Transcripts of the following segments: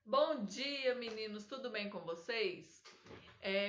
Bom dia, meninos! Tudo bem com vocês?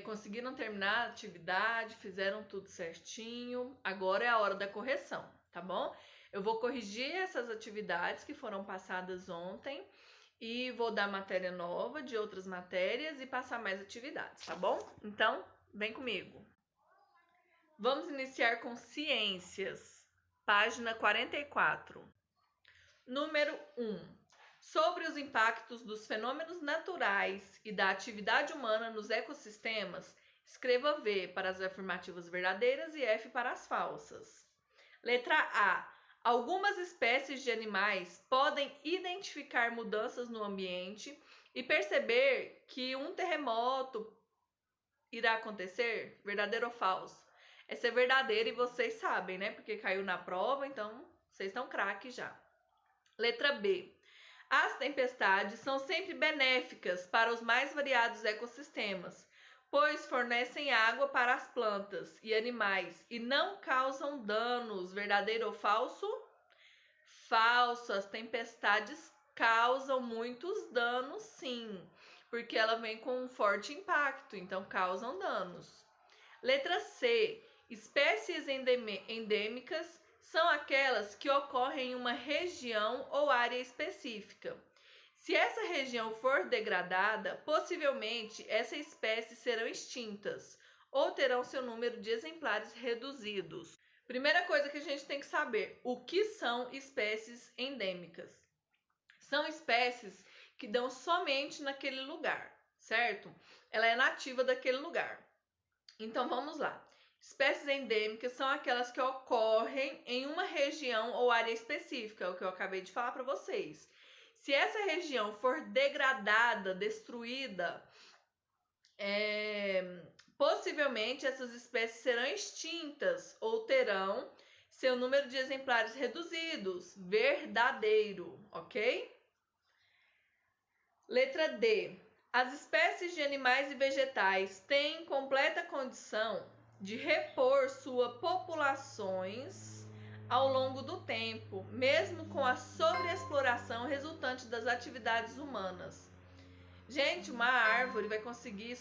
Conseguiram terminar a atividade? Fizeram tudo certinho? Agora é a hora da correção, tá bom? Eu vou corrigir essas atividades que foram passadas ontem e vou dar matéria nova de outras matérias e passar mais atividades, tá bom? Então, vem comigo. Vamos iniciar com ciências, página 44. Número 1. Sobre os impactos dos fenômenos naturais e da atividade humana nos ecossistemas, escreva V para as afirmativas verdadeiras e F para as falsas. Letra A. Algumas espécies de animais podem identificar mudanças no ambiente e perceber que um terremoto irá acontecer? Verdadeiro ou falso? Essa é verdadeira e vocês sabem, né? Porque caiu na prova, então vocês estão craque já. Letra B. As tempestades são sempre benéficas para os mais variados ecossistemas, pois fornecem água para as plantas e animais e não causam danos. Verdadeiro ou falso? Falso. As tempestades causam muitos danos, sim, porque ela vem com um forte impacto, então causam danos. Letra C. Espécies endêmicas são aquelas que ocorrem em uma região ou área específica. Se essa região for degradada, possivelmente essas espécies serão extintas ou terão seu número de exemplares reduzidos. Primeira coisa que a gente tem que saber: o que são espécies endêmicas? São espécies que dão somente naquele lugar, certo? Ela é nativa daquele lugar. Então vamos lá. Espécies endêmicas são aquelas que ocorrem em uma região ou área específica, é o que eu acabei de falar para vocês. Se essa região for degradada, destruída, possivelmente essas espécies serão extintas ou terão seu número de exemplares reduzidos. Verdadeiro, ok? Letra D. As espécies de animais e vegetais têm completa condição de repor suas populações ao longo do tempo, mesmo com a sobreexploração resultante das atividades humanas. Gente, uma árvore vai conseguir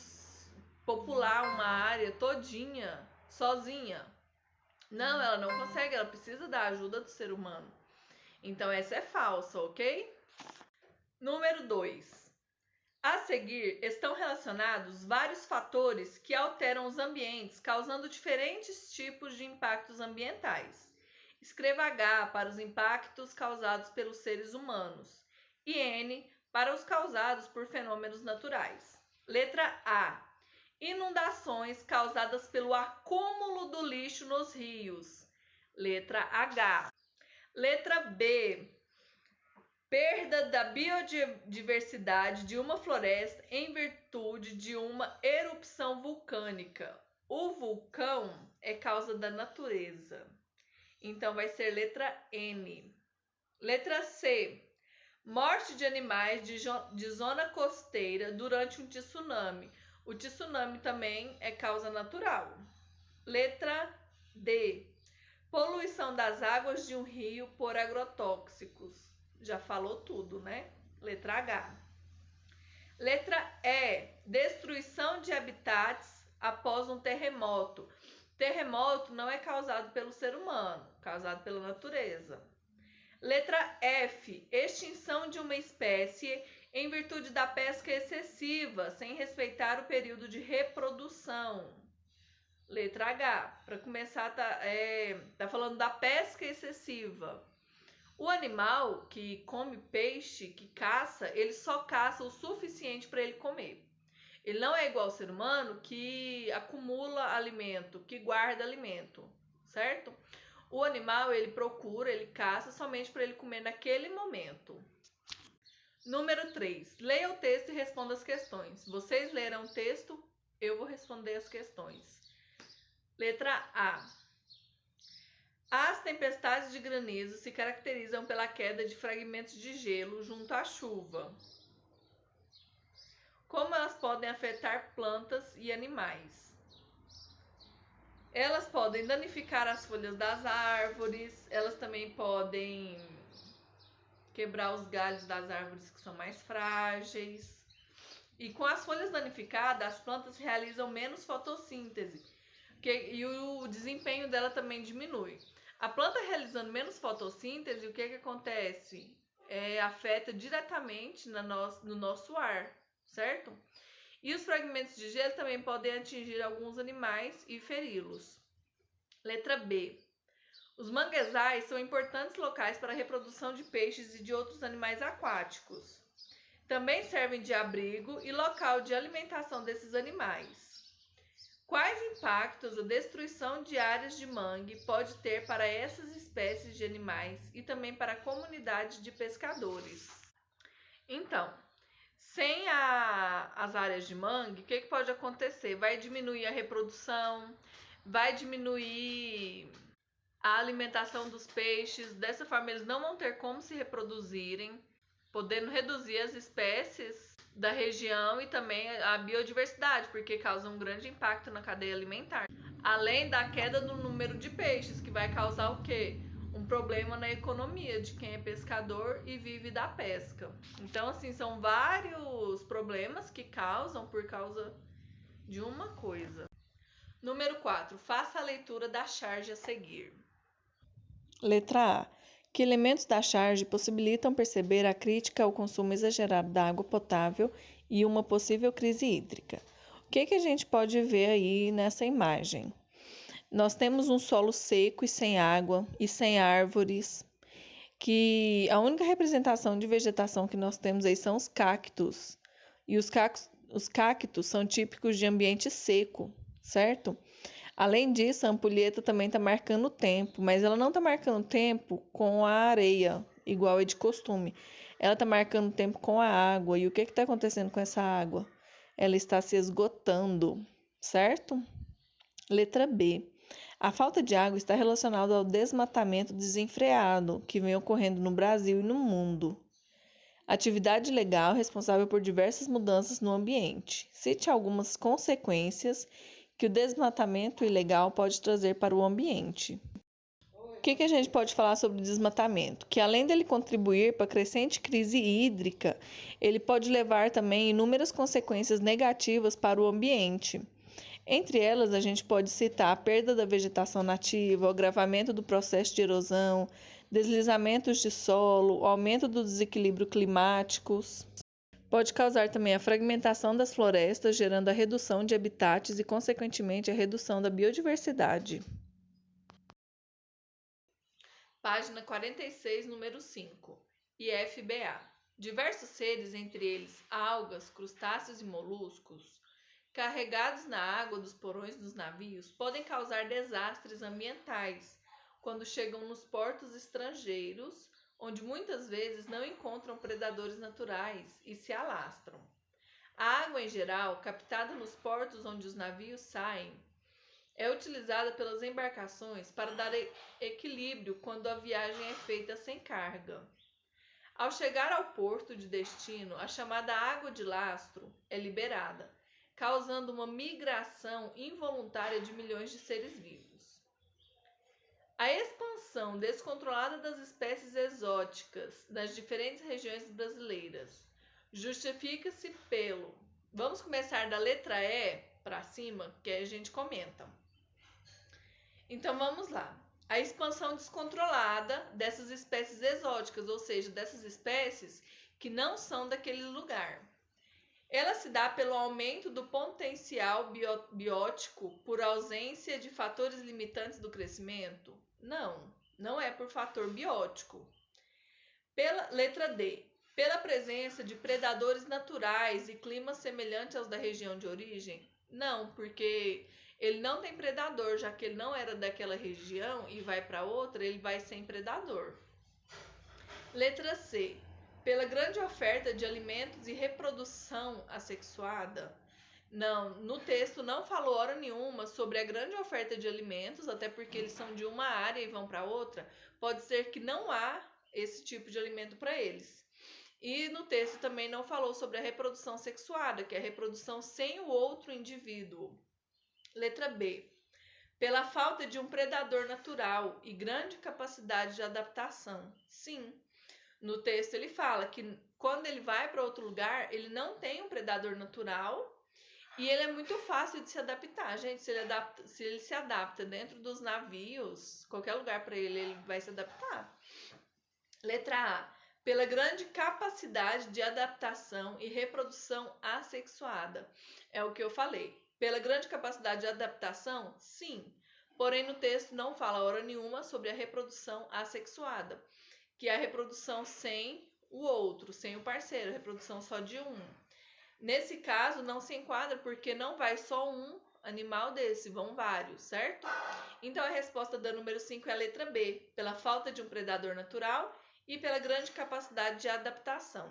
popular uma área todinha sozinha? Não, ela não consegue, ela precisa da ajuda do ser humano. Então essa é falsa, ok? Número 2. A seguir, estão relacionados vários fatores que alteram os ambientes, causando diferentes tipos de impactos ambientais. Escreva H para os impactos causados pelos seres humanos e N para os causados por fenômenos naturais. Letra A. Inundações causadas pelo acúmulo do lixo nos rios. Letra H. Letra B. Perda da biodiversidade de uma floresta em virtude de uma erupção vulcânica. O vulcão é causa da natureza. Então vai ser letra N. Letra C. Morte de animais de zona costeira durante um tsunami. O tsunami também é causa natural. Letra D. Poluição das águas de um rio por agrotóxicos. Já falou tudo, né? Letra H. Letra E. Destruição de habitats após um terremoto. Terremoto não é causado pelo ser humano, causado pela natureza. Letra F. Extinção de uma espécie em virtude da pesca excessiva, sem respeitar o período de reprodução. Letra H. Para começar, tá falando da pesca excessiva. O animal que come peixe, que caça, ele só caça o suficiente para ele comer. Ele não é igual ao ser humano que acumula alimento, que guarda alimento, certo? O animal, ele procura, ele caça somente para ele comer naquele momento. Número 3. Leia o texto e responda as questões. Vocês leram o texto, eu vou responder as questões. Letra A. As tempestades de granizo se caracterizam pela queda de fragmentos de gelo junto à chuva. Como elas podem afetar plantas e animais? Elas podem danificar as folhas das árvores, elas também podem quebrar os galhos das árvores que são mais frágeis. E com as folhas danificadas, as plantas realizam menos fotossíntese, e o desempenho dela também diminui. A planta realizando menos fotossíntese, o que acontece? Afeta diretamente no nosso ar, certo? E os fragmentos de gelo também podem atingir alguns animais e feri-los. Letra B. Os manguezais são importantes locais para a reprodução de peixes e de outros animais aquáticos. Também servem de abrigo e local de alimentação desses animais. Quais impactos a destruição de áreas de mangue pode ter para essas espécies de animais e também para a comunidade de pescadores? Então, sem as áreas de mangue, o que pode acontecer? Vai diminuir a reprodução, vai diminuir a alimentação dos peixes. Dessa forma, eles não vão ter como se reproduzirem, podendo reduzir as espécies da região e também a biodiversidade, porque causa um grande impacto na cadeia alimentar. Além da queda do número de peixes, que vai causar o quê? Um problema na economia de quem é pescador e vive da pesca. Então, assim, são vários problemas que causam por causa de uma coisa. Número 4. Faça a leitura da charge a seguir. Letra A. Que elementos da charge possibilitam perceber a crítica ao consumo exagerado da água potável e uma possível crise hídrica? O que a gente pode ver aí nessa imagem? Nós temos um solo seco e sem água e sem árvores, que a única representação de vegetação que nós temos aí são os cactos. E os cactos são típicos de ambiente seco, certo? Além disso, a ampulheta também está marcando o tempo, mas ela não está marcando o tempo com a areia, igual é de costume. Ela está marcando o tempo com a água. E o que está acontecendo com essa água? Ela está se esgotando, certo? Letra B. A falta de água está relacionada ao desmatamento desenfreado que vem ocorrendo no Brasil e no mundo. Atividade legal responsável por diversas mudanças no ambiente. Cite algumas consequências que o desmatamento ilegal pode trazer para o ambiente. O que a gente pode falar sobre o desmatamento? Que além dele contribuir para a crescente crise hídrica, ele pode levar também inúmeras consequências negativas para o ambiente. Entre elas, a gente pode citar a perda da vegetação nativa, o agravamento do processo de erosão, deslizamentos de solo, o aumento dos desequilíbrios climáticos. Pode causar também a fragmentação das florestas, gerando a redução de habitats e, consequentemente, a redução da biodiversidade. Página 46, número 5. IFBA. Diversos seres, entre eles algas, crustáceos e moluscos, carregados na água dos porões dos navios, podem causar desastres ambientais quando chegam nos portos estrangeiros, onde muitas vezes não encontram predadores naturais e se alastram. A água, em geral, captada nos portos onde os navios saem, é utilizada pelas embarcações para dar equilíbrio quando a viagem é feita sem carga. Ao chegar ao porto de destino, a chamada água de lastro é liberada, causando uma migração involuntária de milhões de seres vivos. A expansão descontrolada das espécies exóticas nas diferentes regiões brasileiras justifica-se pelo... Vamos começar da letra E para cima, que a gente comenta. Então vamos lá. A expansão descontrolada dessas espécies exóticas, ou seja, dessas espécies que não são daquele lugar. Ela se dá pelo aumento do potencial biótico por ausência de fatores limitantes do crescimento? Não é por fator biótico. Pela letra D, pela presença de predadores naturais e climas semelhantes aos da região de origem? Não, porque ele não tem predador, já que ele não era daquela região e vai para outra, ele vai sem predador. Letra C, pela grande oferta de alimentos e reprodução assexuada? Não, no texto não falou hora nenhuma sobre a grande oferta de alimentos, até porque eles são de uma área e vão para outra. Pode ser que não há esse tipo de alimento para eles. E no texto também não falou sobre a reprodução sexuada, que é a reprodução sem o outro indivíduo. Letra B, pela falta de um predador natural e grande capacidade de adaptação? Sim. No texto ele fala que quando ele vai para outro lugar, ele não tem um predador natural e ele é muito fácil de se adaptar. Gente, se ele se adapta dentro dos navios, qualquer lugar para ele vai se adaptar. Letra A. Pela grande capacidade de adaptação e reprodução assexuada. É o que eu falei. Pela grande capacidade de adaptação, sim. Porém, no texto não fala hora nenhuma sobre a reprodução assexuada, que é a reprodução sem o outro, sem o parceiro, a reprodução só de um. Nesse caso, não se enquadra porque não vai só um animal desse, vão vários, certo? Então, a resposta da número 5 é a letra B, pela falta de um predador natural e pela grande capacidade de adaptação.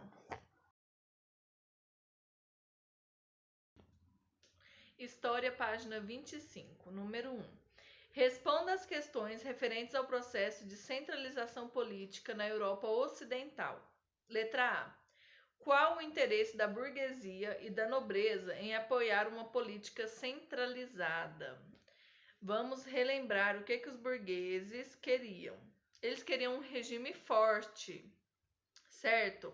História, página 25, número 1. Responda às questões referentes ao processo de centralização política na Europa Ocidental. Letra A. Qual o interesse da burguesia e da nobreza em apoiar uma política centralizada? Vamos relembrar o que os burgueses queriam. Eles queriam um regime forte, certo?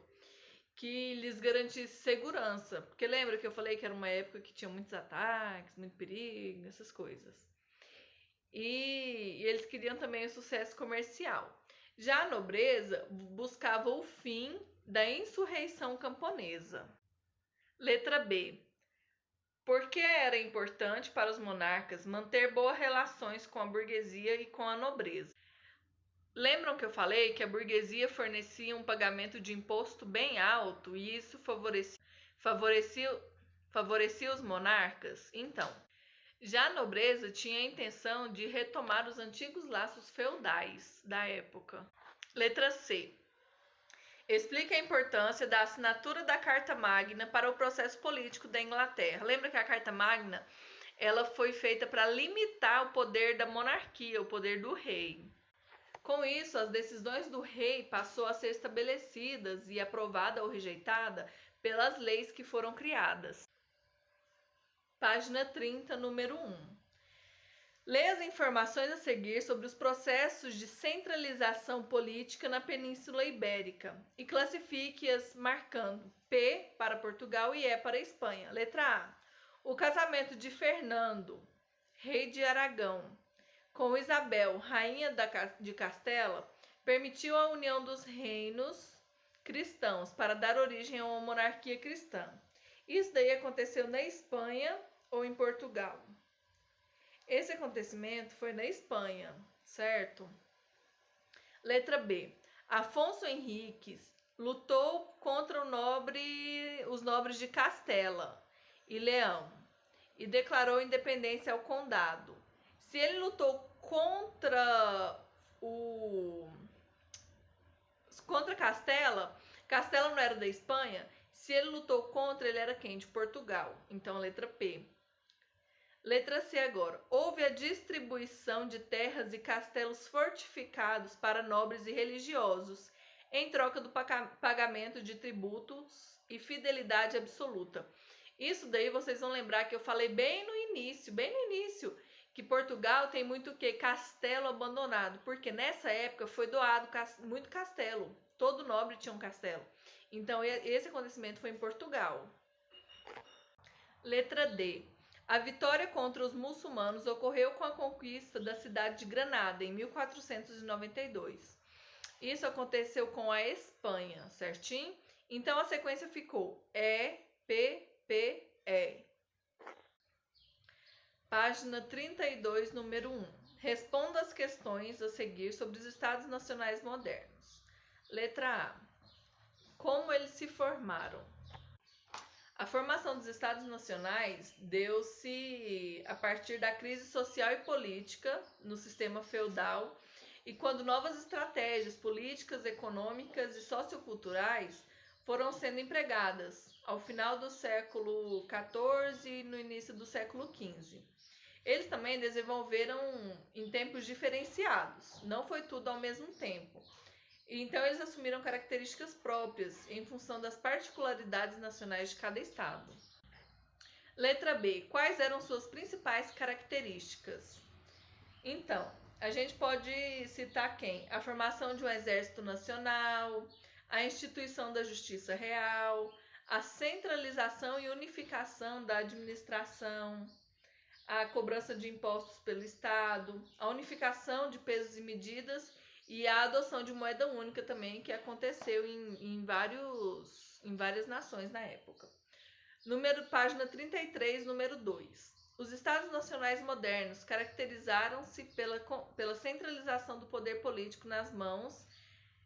Que lhes garantisse segurança. Porque lembra que eu falei que era uma época que tinha muitos ataques, muito perigo, essas coisas. E eles queriam também o sucesso comercial. Já a nobreza buscava o fim da insurreição camponesa. Letra B. Por que era importante para os monarcas manter boas relações com a burguesia e com a nobreza? Lembram que eu falei que a burguesia fornecia um pagamento de imposto bem alto e isso favorecia os monarcas? Então, já a nobreza tinha a intenção de retomar os antigos laços feudais da época. Letra C. Explica a importância da assinatura da Carta Magna para o processo político da Inglaterra. Lembra que a Carta Magna ela foi feita para limitar o poder da monarquia, o poder do rei. Com isso, as decisões do rei passou a ser estabelecidas e aprovada ou rejeitada pelas leis que foram criadas. Página 30, número 1. Lê as informações a seguir sobre os processos de centralização política na Península Ibérica e classifique-as marcando P para Portugal e E para Espanha. Letra A. O casamento de Fernando, rei de Aragão, com Isabel, rainha de Castela, permitiu a união dos reinos cristãos para dar origem a uma monarquia cristã. Isso daí aconteceu na Espanha ou em Portugal? Esse acontecimento foi na Espanha, certo? Letra B. Afonso Henriques lutou contra os nobres de Castela e Leão e declarou independência ao condado. Se ele lutou contra Castela, Castela não era da Espanha, se ele lutou contra, ele era quem? De Portugal. Então, letra P. Letra C agora. Houve a distribuição de terras e castelos fortificados para nobres e religiosos, em troca do pagamento de tributos e fidelidade absoluta. Isso daí vocês vão lembrar que eu falei bem no início, que Portugal tem muito o quê? Castelo abandonado, porque nessa época foi doado muito castelo. Todo nobre tinha um castelo. Então, esse acontecimento foi em Portugal. Letra D. A vitória contra os muçulmanos ocorreu com a conquista da cidade de Granada, em 1492. Isso aconteceu com a Espanha, certinho? Então, a sequência ficou E, P, P, E. Página 32, número 1. Responda as questões a seguir sobre os Estados Nacionais modernos. Letra A. Como eles se formaram? A formação dos Estados Nacionais deu-se a partir da crise social e política no sistema feudal e quando novas estratégias políticas, econômicas e socioculturais foram sendo empregadas ao final do século XIV e no início do século XV. Eles também desenvolveram em tempos diferenciados, não foi tudo ao mesmo tempo. Então, eles assumiram características próprias em função das particularidades nacionais de cada estado. Letra B. Quais eram suas principais características? Então, a gente pode citar quem? A formação de um exército nacional, a a instituição da justiça real, a centralização e unificação da administração, a cobrança de impostos pelo Estado, a unificação de pesos e medidas e a adoção de moeda única também, que aconteceu em várias nações na época. Página 33, número 2. Os Estados nacionais modernos caracterizaram-se pela centralização do poder político nas mãos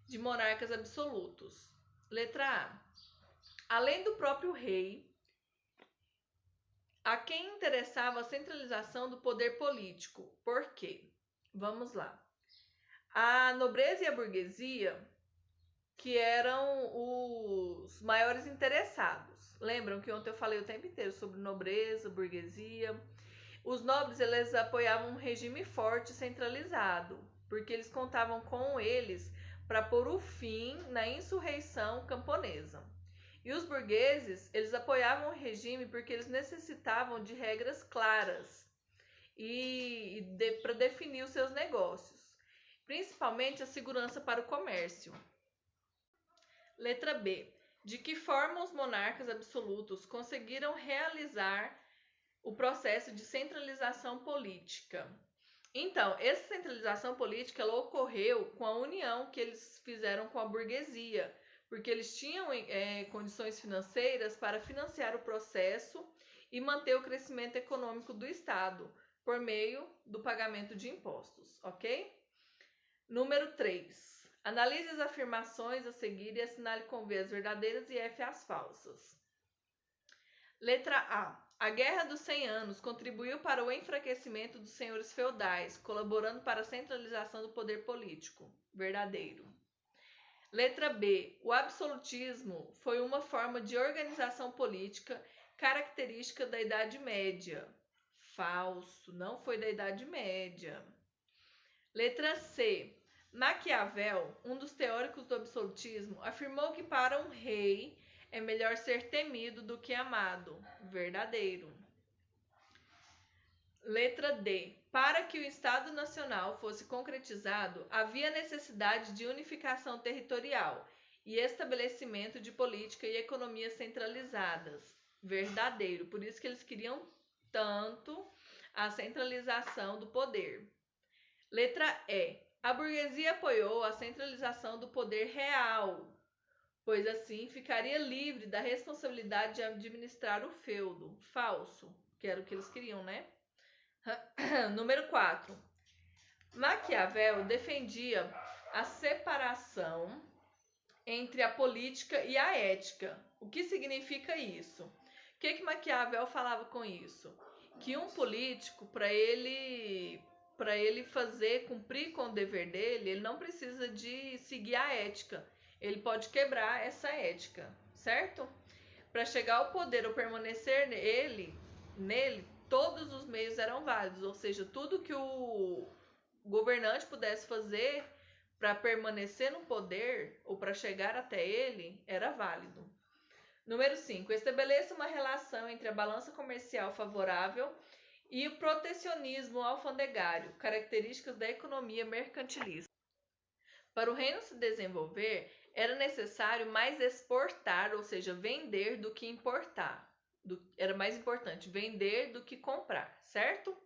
de monarcas absolutos. Letra A. Além do próprio rei, a quem interessava a centralização do poder político. Por quê? Vamos lá. A nobreza e a burguesia, que eram os maiores interessados. Lembram que ontem eu falei o tempo inteiro sobre nobreza, burguesia. Os nobres, eles apoiavam um regime forte e centralizado, porque eles contavam com eles para pôr o fim na insurreição camponesa. E os burgueses, eles apoiavam o regime porque eles necessitavam de regras claras para definir os seus negócios, principalmente a segurança para o comércio. Letra B. De que forma os monarcas absolutos conseguiram realizar o processo de centralização política? Então, essa centralização política ela ocorreu com a união que eles fizeram com a burguesia, porque eles tinham condições financeiras para financiar o processo e manter o crescimento econômico do Estado por meio do pagamento de impostos, ok? Número 3. Analise as afirmações a seguir e assinale com V as verdadeiras e F as falsas. Letra A. A Guerra dos 100 Anos contribuiu para o enfraquecimento dos senhores feudais, colaborando para a centralização do poder político. Verdadeiro. Letra B. O absolutismo foi uma forma de organização política característica da Idade Média. Falso, não foi da Idade Média. Letra C. Maquiavel, um dos teóricos do absolutismo, afirmou que para um rei é melhor ser temido do que amado. Verdadeiro. Letra D. Para que o Estado Nacional fosse concretizado, havia necessidade de unificação territorial e estabelecimento de política e economia centralizadas. Verdadeiro. Por isso que eles queriam tanto a centralização do poder. Letra E. A burguesia apoiou a centralização do poder real, pois assim ficaria livre da responsabilidade de administrar o feudo. Falso, que era o que eles queriam, né? Número 4. Maquiavel defendia a separação entre a política e a ética. O que significa isso? O que Maquiavel falava com isso? Que um político, para ele cumprir com o dever dele, ele não precisa de seguir a ética. Ele pode quebrar essa ética, certo? Para chegar ao poder ou permanecer nele, todos os meios eram válidos, ou seja, tudo que o governante pudesse fazer para permanecer no poder ou para chegar até ele era válido. Número 5. Estabeleça uma relação entre a balança comercial favorável e o protecionismo alfandegário, características da economia mercantilista. Para o reino se desenvolver, era necessário mais exportar, ou seja, vender do que importar. Era mais importante vender do que comprar, certo?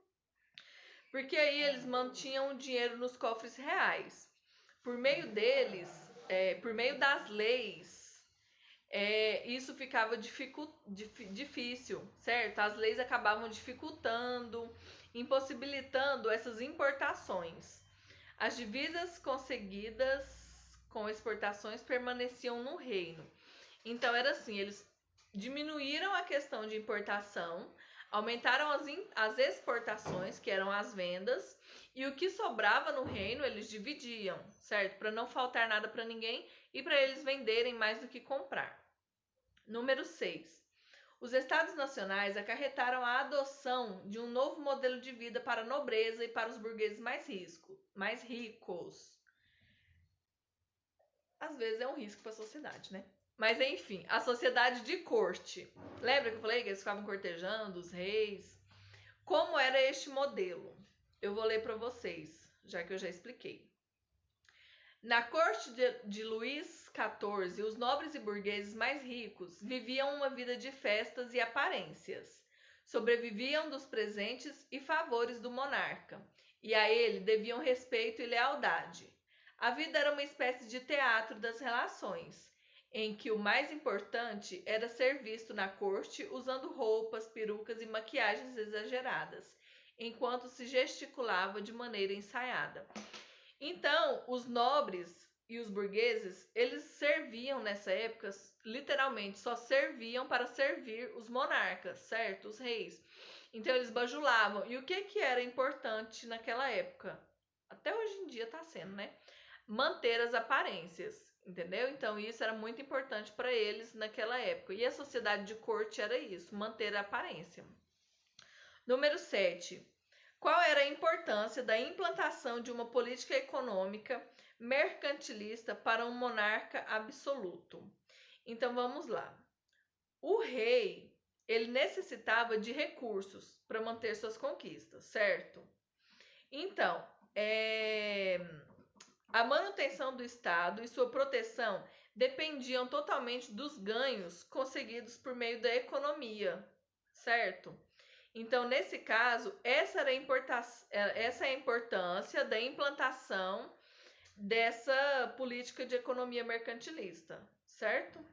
Porque aí eles mantinham o dinheiro nos cofres reais. Por meio das leis, isso ficava difícil, certo? As leis acabavam dificultando, impossibilitando essas importações. As divisas conseguidas com exportações permaneciam no reino. Então era assim, eles diminuíram a questão de importação, aumentaram as exportações, que eram as vendas, e o que sobrava no reino eles dividiam, certo? Para não faltar nada para ninguém e para eles venderem mais do que comprar. Número 6. Os estados nacionais acarretaram a adoção de um novo modelo de vida para a nobreza e para os burgueses mais ricos. Às vezes é um risco para a sociedade, né? Mas enfim, a sociedade de corte. Lembra que eu falei que eles ficavam cortejando os reis? Como era este modelo? Eu vou ler para vocês, já que eu já expliquei. Na corte de Luís XIV, os nobres e burgueses mais ricos viviam uma vida de festas e aparências. Sobreviviam dos presentes e favores do monarca, e a ele deviam respeito e lealdade. A vida era uma espécie de teatro das relações, em que o mais importante era ser visto na corte usando roupas, perucas e maquiagens exageradas, enquanto se gesticulava de maneira ensaiada. Então, os nobres e os burgueses, eles serviam nessa época, literalmente, só serviam para servir os monarcas, certo? Os reis. Então, eles bajulavam. E o que era importante naquela época? Até hoje em dia está sendo, né? Manter as aparências, entendeu? Então, isso era muito importante para eles naquela época. E a sociedade de corte era isso, manter a aparência. Número 7. Qual era a importância da implantação de uma política econômica mercantilista para um monarca absoluto? Então vamos lá. O rei, ele necessitava de recursos para manter suas conquistas, certo? Então, a manutenção do Estado e sua proteção dependiam totalmente dos ganhos conseguidos por meio da economia, certo? Então, nesse caso, essa é a importância da implantação dessa política de economia mercantilista, certo?